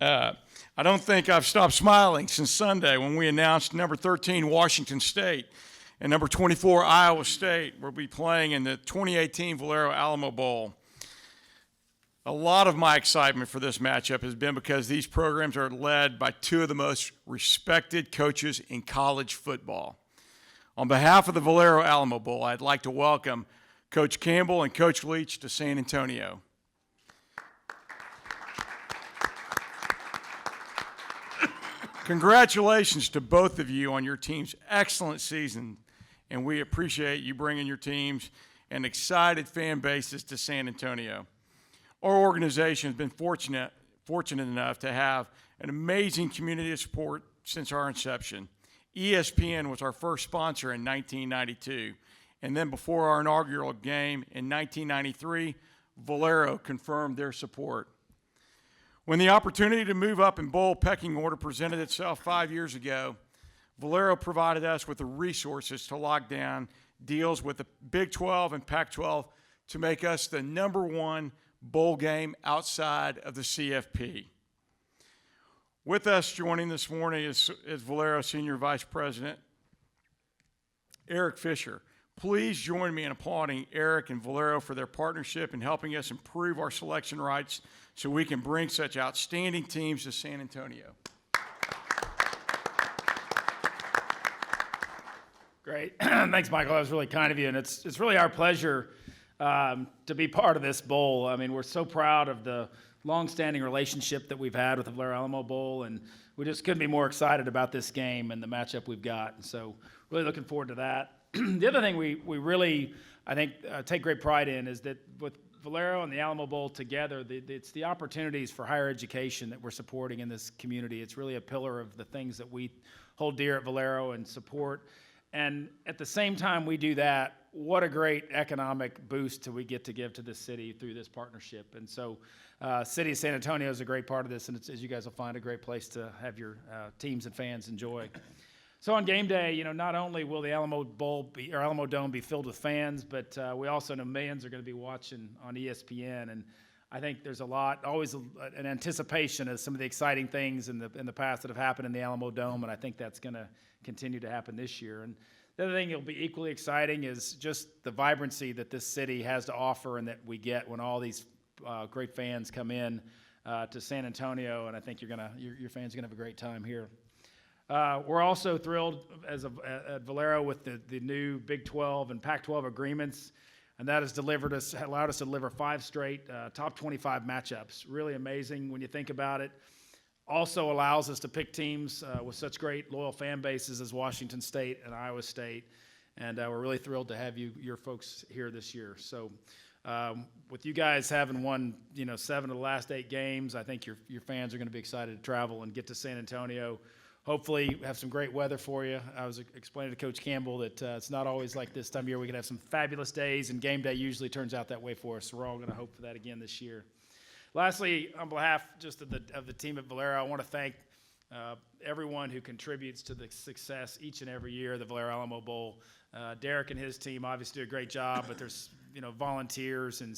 I don't think I've stopped smiling since Sunday when we announced number 13 Washington State and number 24 Iowa State will be playing in the 2018 Valero Alamo Bowl. A lot of my excitement for this matchup has been because these programs are led by two of the most respected coaches in college football. On behalf of the Valero Alamo Bowl, I'd like to welcome Coach Campbell and Coach Leach to San Antonio. Congratulations to both of you on your team's excellent season, and we appreciate you bringing your teams and excited fan bases to San Antonio. Our organization has been fortunate enough to have an amazing community of support since our inception. ESPN was our first sponsor in 1992, and then before our inaugural game in 1993, Valero confirmed their support. When the opportunity to move up in bowl pecking order presented itself 5 years ago, Valero provided us with the resources to lock down deals with the Big 12 and Pac-12 to make us the #1 bowl game outside of the CFP. With us joining this morning is Valero Senior Vice President Eric Fisher. Please join me in applauding Eric and Valero for their partnership in helping us improve our selection rights so we can bring such outstanding teams to San Antonio. Great. Thanks, Michael. That was really kind of you. And it's really our pleasure to be part of this bowl. I mean, we're so proud of the long-standing relationship that we've had with the Valero Alamo Bowl, and we just couldn't be more excited about this game and the matchup we've got. And so really looking forward to that. The other thing we really, I think, take great pride in is that with Valero and the Alamo Bowl together, it's the opportunities for higher education that we're supporting in this community. It's really a pillar of the things that we hold dear at Valero and support. And at the same time we do that, what a great economic boost we get to give to this city through this partnership. And so City of San Antonio is a great part of this, and it's, as you guys will find, a great place to have your teams and fans enjoy. So on game day, you know, not only will the Alamo Dome be filled with fans, but we also know millions are going to be watching on ESPN. And I think there's always an anticipation of some of the exciting things in the past that have happened in the Alamo Dome, and I think that's going to continue to happen this year. And the other thing that'll be equally exciting is just the vibrancy that this city has to offer and that we get when all these great fans come in to San Antonio, and I think your fans are gonna have a great time here. We're also thrilled at Valero with the new Big 12 and Pac-12 agreements, and that has allowed us to deliver 5 straight top 25 matchups. Really amazing when you think about it. Also allows us to pick teams with such great loyal fan bases as Washington State and Iowa State, and we're really thrilled to have your folks here this year. So with you guys having won 7 of the last 8 games, I think your fans are going to be excited to travel and get to San Antonio. Hopefully have some great weather for you. I was explaining to Coach Campbell that it's not always like this time of year. We can have some fabulous days, and game day usually turns out that way for us. So we're all going to hope for that again this year. Lastly, on behalf just of the team at Valero, I want to thank everyone who contributes to the success each and every year of the Valero Alamo Bowl. Derek and his team obviously do a great job, but there's volunteers and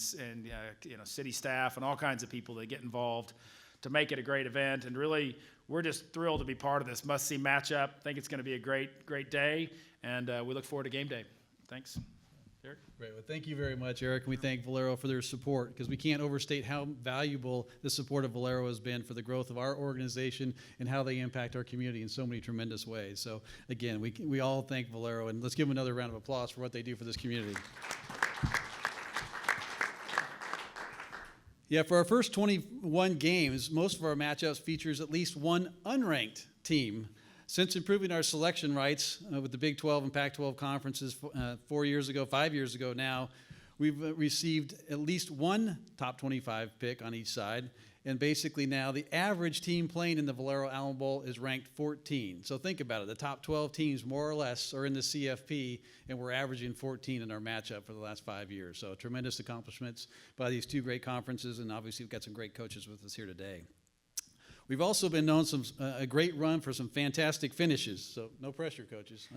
city staff and all kinds of people that get involved to make it a great event. And really, we're just thrilled to be part of this must-see matchup. I think it's going to be a great day, and we look forward to game day. Thanks. Eric? Great. Well, thank you very much, Eric. And we thank Valero for their support, because we can't overstate how valuable the support of Valero has been for the growth of our organization and how they impact our community in so many tremendous ways. So, again, we all thank Valero, and let's give them another round of applause for what they do for this community. Yeah, for our first 21 games, most of our matchups features at least one unranked team. Since improving our selection rights with the Big 12 and Pac-12 conferences 5 years ago now, we've received at least one top 25 pick on each side. And basically now the average team playing in the Valero Alamo Bowl is ranked 14. So think about it. The top 12 teams more or less are in the CFP, and we're averaging 14 in our matchup for the last 5 years. So tremendous accomplishments by these two great conferences, and obviously we've got some great coaches with us here today. We've also been known a great run for some fantastic finishes, so no pressure, coaches.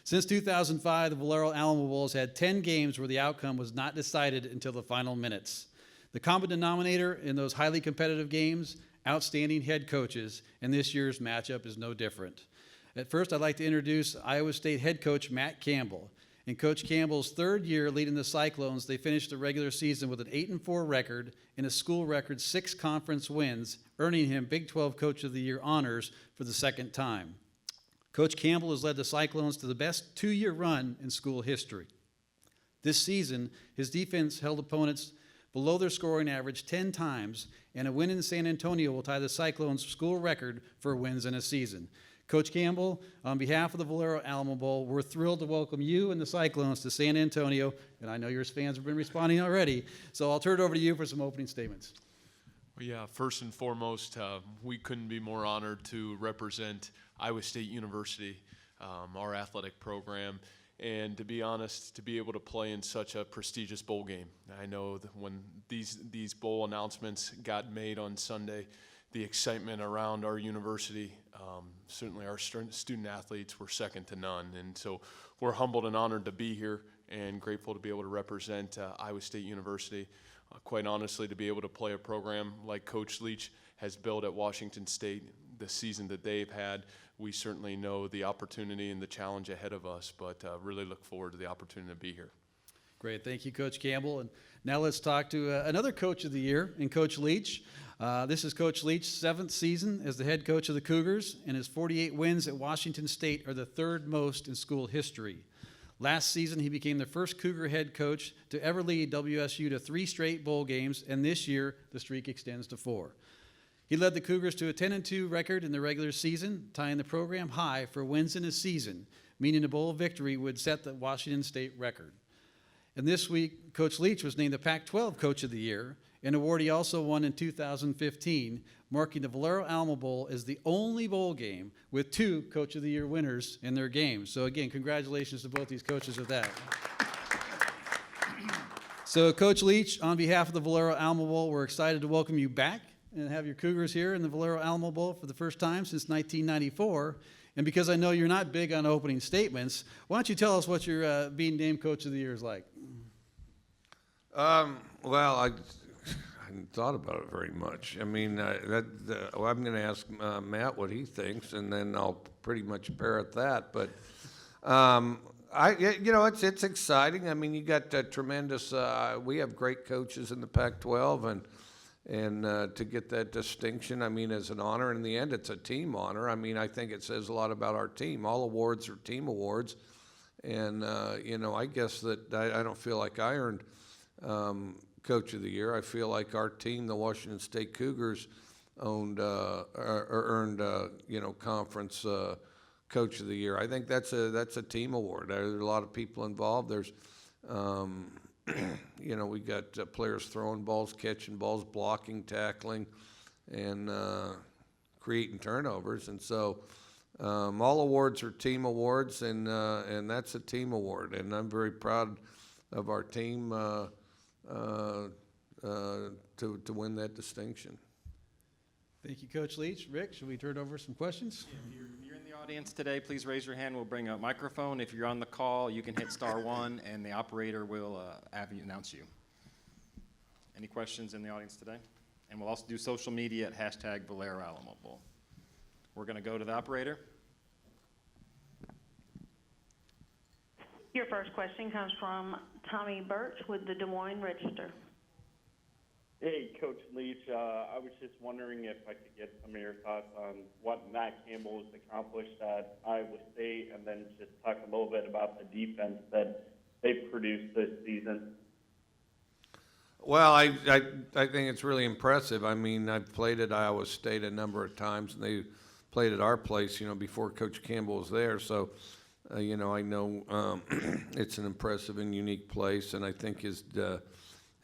Since 2005, the Valero Alamo Bowl has had 10 games where the outcome was not decided until the final minutes. The common denominator in those highly competitive games outstanding head coaches, and this year's matchup is no different. At first, I'd like to introduce Iowa State head coach Matt Campbell. In Coach Campbell's third year leading the Cyclones, they finished the regular season with an 8-4 record and a school record 6 conference wins, earning him Big 12 Coach of the Year honors for the second time. Coach Campbell has led the Cyclones to the best 2-year run in school history. This season, his defense held opponents below their scoring average 10 times, and a win in San Antonio will tie the Cyclones' school record for wins in a season. Coach Campbell, on behalf of the Valero Alamo Bowl, we're thrilled to welcome you and the Cyclones to San Antonio, and I know your fans have been responding already, so I'll turn it over to you for some opening statements. Well, yeah, first and foremost, we couldn't be more honored to represent Iowa State University, our athletic program, and to be honest, to be able to play in such a prestigious bowl game. I know that when these bowl announcements got made on Sunday, the excitement around our university, certainly our student athletes, were second to none. And so we're humbled and honored to be here and grateful to be able to represent Iowa State University. Quite honestly, to be able to play a program like Coach Leach has built at Washington State, the season that they've had, we certainly know the opportunity and the challenge ahead of us, but really look forward to the opportunity to be here. Great. Thank you, Coach Campbell. And now let's talk to another Coach of the Year, in Coach Leach. This is Coach Leach's 7th season as the head coach of the Cougars, and his 48 wins at Washington State are the 3rd most in school history. Last season, he became the first Cougar head coach to ever lead WSU to 3 straight bowl games, and this year, the streak extends to 4. He led the Cougars to a 10-2 record in the regular season, tying the program high for wins in a season, meaning a bowl victory would set the Washington State record. And this week, Coach Leach was named the Pac-12 Coach of the Year, an award he also won in 2015, marking the Valero Alamo Bowl as the only bowl game with 2 Coach of the Year winners in their games. So again, congratulations to both these coaches of that. So Coach Leach, on behalf of the Valero Alamo Bowl, we're excited to welcome you back and have your Cougars here in the Valero Alamo Bowl for the first time since 1994. And because I know you're not big on opening statements, why don't you tell us what your being named Coach of the Year is like? Well, I hadn't thought about it very much. I mean, well, I'm going to ask Matt what he thinks, and then I'll pretty much parrot that. But it's exciting. I mean, you got tremendous. We have great coaches in the Pac-12, and to get that distinction, I mean, as an honor. In the end, it's a team honor. I mean, I think it says a lot about our team. All awards are team awards, and I guess that I don't feel like I earned Coach of the Year. I feel like our team, the Washington State Cougars, earned conference Coach of the Year. I think that's a team award. There are a lot of people involved. There's we got players throwing balls, catching balls, blocking, tackling, and creating turnovers. And so all awards are team awards, and that's a team award. And I'm very proud of our team to win that distinction. Thank you, Coach Leach. Rick, should we turn over some questions? If you're in the audience today, please raise your hand. We'll bring a microphone. If you're on the call, you can hit *1, and the operator will announce you. Any questions in the audience today? And we'll also do social media at #Valero Alamo Bowl. We're going to go to the operator. Your first question comes from Tommy Birch with the Des Moines Register. Hey, Coach Leach. I was just wondering if I could get some of your thoughts on what Matt Campbell has accomplished at Iowa State, and then just talk a little bit about the defense that they've produced this season. Well, I think it's really impressive. I mean, I've played at Iowa State a number of times, and they played at our place, before Coach Campbell was there. So, I know it's an impressive and unique place, and I think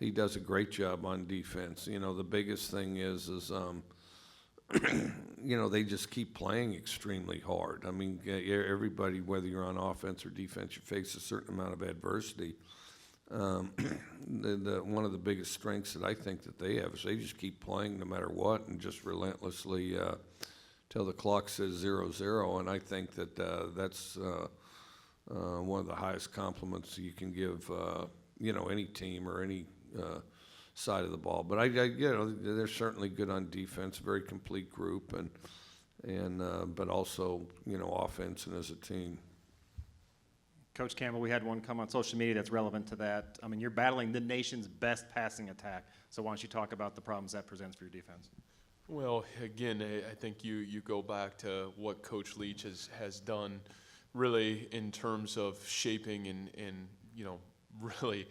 he does a great job on defense. The biggest thing is they just keep playing extremely hard. I mean, everybody, whether you're on offense or defense, you face a certain amount of adversity. One of the biggest strengths that I think that they have is they just keep playing no matter what, and just relentlessly till the clock says 0-0. And I think that that's one of the highest compliments you can give any team or any side of the ball. But they're certainly good on defense, very complete group, but also, offense and as a team. Coach Campbell, we had one come on social media that's relevant to that. I mean, you're battling the nation's best passing attack. So why don't you talk about the problems that presents for your defense? Well, again, I think you go back to what Coach Leach has done really in terms of shaping and really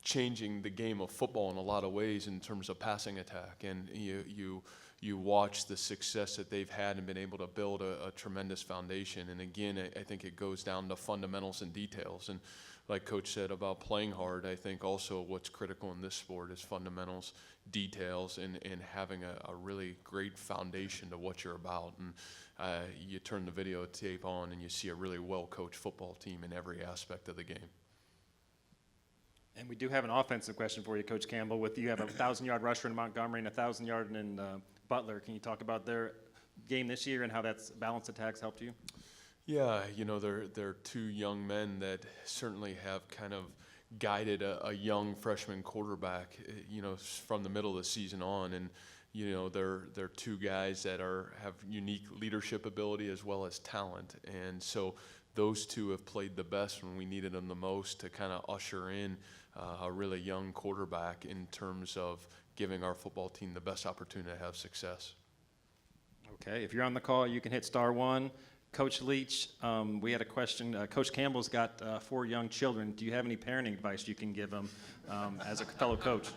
changing the game of football in a lot of ways in terms of passing attack. And you watch the success that they've had and been able to build a tremendous foundation. And again, I think it goes down to fundamentals and details. And like Coach said about playing hard, I think also what's critical in this sport is fundamentals, details, and having a really great foundation to what you're about. And you turn the videotape on and you see a really well-coached football team in every aspect of the game. And we do have an offensive question for you, Coach Campbell. You have a 1,000-yard rusher in Montgomery and a 1,000-yard in Butler. Can you talk about their game this year and how that's balanced attacks helped you? Yeah, they're two young men that certainly have kind of guided a young freshman quarterback, from the middle of the season on. And, they're two guys that have unique leadership ability as well as talent. And so those two have played the best when we needed them the most to kind of usher in a really young quarterback in terms of giving our football team the best opportunity to have success. Okay, if you're on the call, you can hit *1. Coach Leach, we had a question. Coach Campbell's got 4 young children. Do you have any parenting advice you can give them as a fellow coach?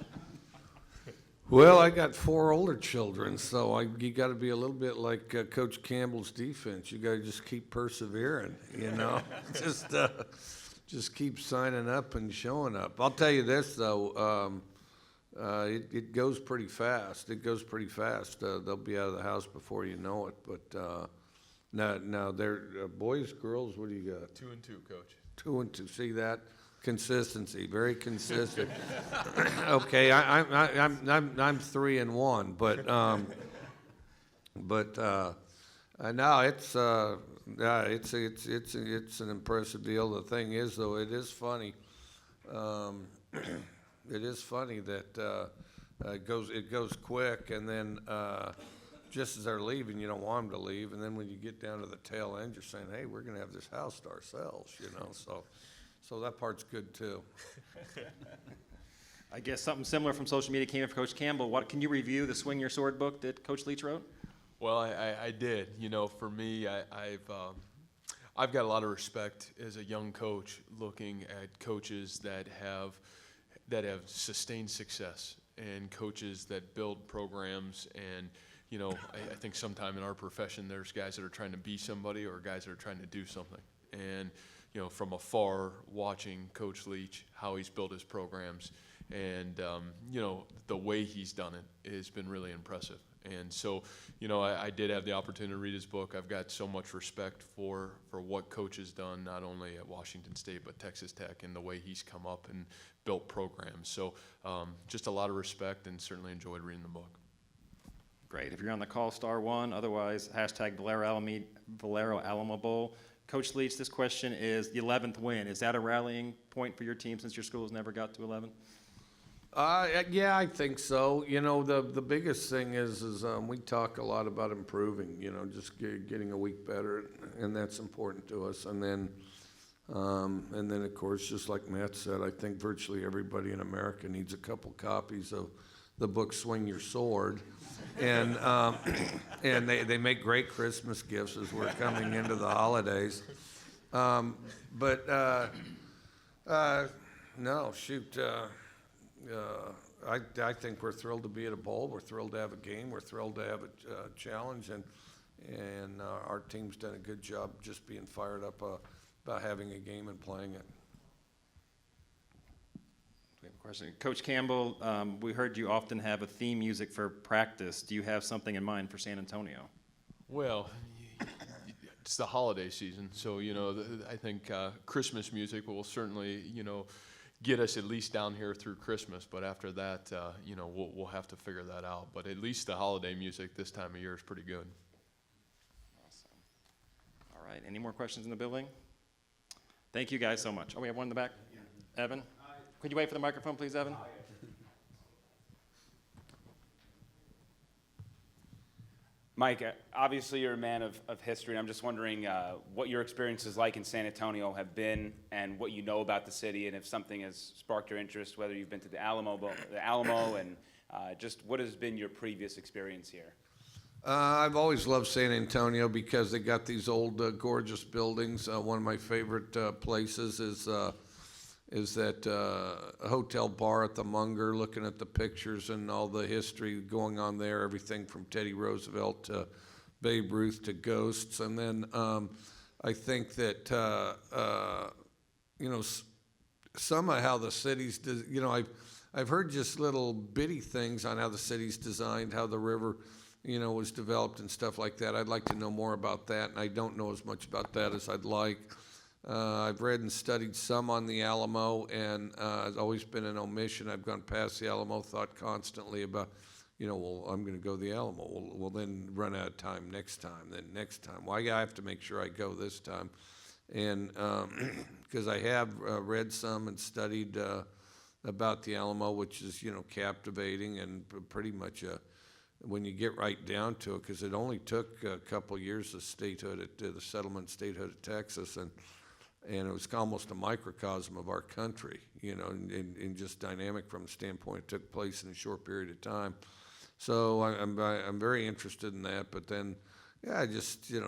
Well, I got 4 older children, so you got to be a little bit like Coach Campbell's defense. You got to just keep persevering, just keep signing up and showing up. I'll tell you this though, it goes pretty fast. They'll be out of the house before you know it. But now they're boys, girls. What do you got? 2 and 2, Coach. 2 and 2. See that? Consistency, very consistent. Okay, I'm 3 and 1, but no, it's an impressive deal. The thing is, though, it is funny. It is funny that it goes quick, and then just as they're leaving, you don't want them to leave, and then when you get down to the tail end, you're saying, "Hey, we're going to have this house to ourselves," So that part's good too. I guess something similar from social media came in for Coach Campbell. Can you review the Swing Your Sword book that Coach Leach wrote? Well, I did. For me, I've got a lot of respect as a young coach looking at coaches that have sustained success and coaches that build programs. And I think sometime in our profession there's guys that are trying to be somebody or guys that are trying to do something. And from afar, watching Coach Leach, how he's built his programs, and the way he's done it has been really impressive. And so, I did have the opportunity to read his book. I've got so much respect for what Coach has done, not only at Washington State, but Texas Tech, and the way he's come up and built programs. So just a lot of respect, and certainly enjoyed reading the book. Great. If you're on the call, *1. Otherwise, Valero Alamo Bowl. Coach Leach, this question is the 11th win. Is that a rallying point for your team since your school has never got to 11? Yeah, I think so. The biggest thing is we talk a lot about improving. Just getting a week better, and that's important to us. And then of course, just like Matt said, I think virtually everybody in America needs a couple copies of the book "Swing Your Sword," and they make great Christmas gifts as we're coming into the holidays. No, shoot. I think we're thrilled to be at a bowl. We're thrilled to have a game. We're thrilled to have a challenge, and our team's done a good job just being fired up about having a game and playing it. We have a question. Coach Campbell, we heard you often have a theme music for practice. Do you have something in mind for San Antonio? Well, it's the holiday season, so I think Christmas music will certainly get us at least down here through Christmas. But after that, we'll have to figure that out. But at least the holiday music this time of year is pretty good. Awesome. All right. Any more questions in the building? Thank you guys so much. Oh, we have one in the back. Evan, could you wait for the microphone, please, Evan? Mike, obviously you're a man of history, and I'm just wondering what your experiences like in San Antonio have been, and what you know about the city, and if something has sparked your interest, whether you've been to the Alamo, and just what has been your previous experience here. I've always loved San Antonio because they got these old, gorgeous buildings. One of my favorite places is that hotel bar at the Munger, looking at the pictures and all the history going on there, everything from Teddy Roosevelt to Babe Ruth to ghosts. And then I think that, somehow the city's, I've heard just little bitty things on how the city's designed, how the river, was developed and stuff like that. I'd like to know more about that, and I don't know as much about that as I'd like. I've read and studied some on the Alamo, and it's always been an omission. I've gone past the Alamo, thought constantly about, well, I'm going to go to the Alamo. Well, then run out of time next time, then next time. Well, I have to make sure I go this time. And because I have read some and studied about the Alamo, which is, captivating and pretty much when you get right down to it, because it only took a couple years of statehood, the settlement statehood of Texas, and it was almost a microcosm of our country, and just dynamic from the standpoint it took place in a short period of time. So I'm very interested in that. But then,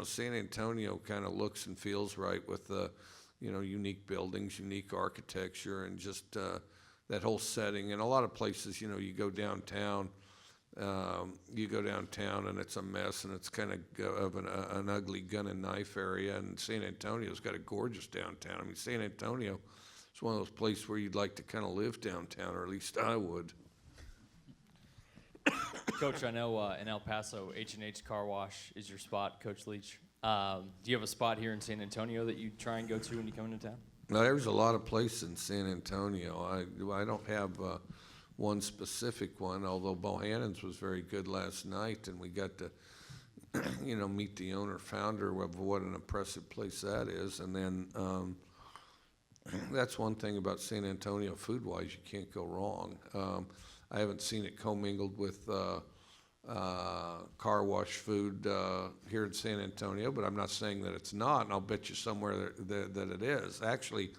San Antonio kind of looks and feels right with the, unique buildings, unique architecture, and just that whole setting. And a lot of places, you go downtown. And it's a mess, and it's kind of an ugly gun and knife area. And San Antonio's got a gorgeous downtown. I mean, San Antonio is one of those places where you'd like to kind of live downtown, or at least I would. Coach, I know in El Paso, H&H Car Wash is your spot, Coach Leach. Do you have a spot here in San Antonio that you try and go to when you come into town? Now, there's a lot of places in San Antonio. I don't have one specific one, although Bohannon's was very good last night, and we got to, meet the owner, founder of what an impressive place that is. And then that's one thing about San Antonio food-wise, you can't go wrong. I haven't seen it commingled with car wash food here in San Antonio, but I'm not saying that it's not, and I'll bet you somewhere that it is. Actually,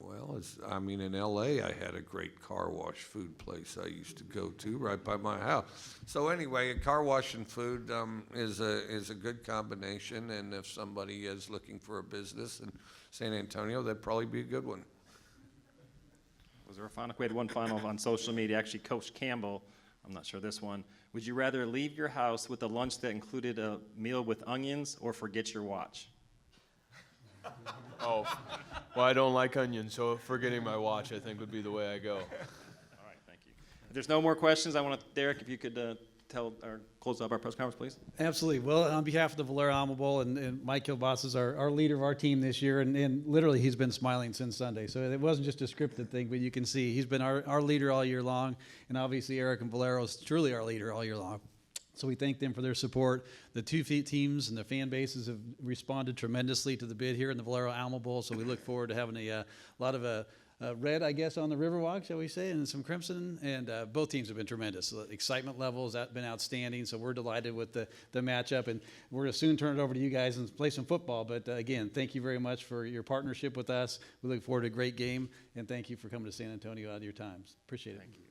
well, in L.A. I had a great car wash food place I used to go to right by my house. So anyway, car wash and food is a good combination, and if somebody is looking for a business in San Antonio, that'd probably be a good one. Was there a final? We had one final on social media. Actually, Coach Campbell, I'm not sure this one. Would you rather leave your house with a lunch that included a meal with onions or forget your watch? Oh, well, I don't like onions, so forgetting my watch, I think, would be the way I go. All right, thank you. If there's no more questions, I want to, Derek, if you could tell or close up our press conference, please. Absolutely. Well, on behalf of the Valero Alamo Bowl, and Mike Kilbasa is our leader of our team this year, and literally he's been smiling since Sunday. So it wasn't just a scripted thing, but you can see he's been our leader all year long, and obviously Eric and Valero is truly our leader all year long. So we thank them for their support. The two teams and the fan bases have responded tremendously to the bid here in the Valero Alamo Bowl, so we look forward to having a lot of red, I guess, on the Riverwalk, shall we say, and some crimson, and both teams have been tremendous. So the excitement level has been outstanding, so we're delighted with the matchup, and we're going to soon turn it over to you guys and play some football. But again, thank you very much for your partnership with us. We look forward to a great game, and thank you for coming to San Antonio out of your times. Appreciate it. Thank you.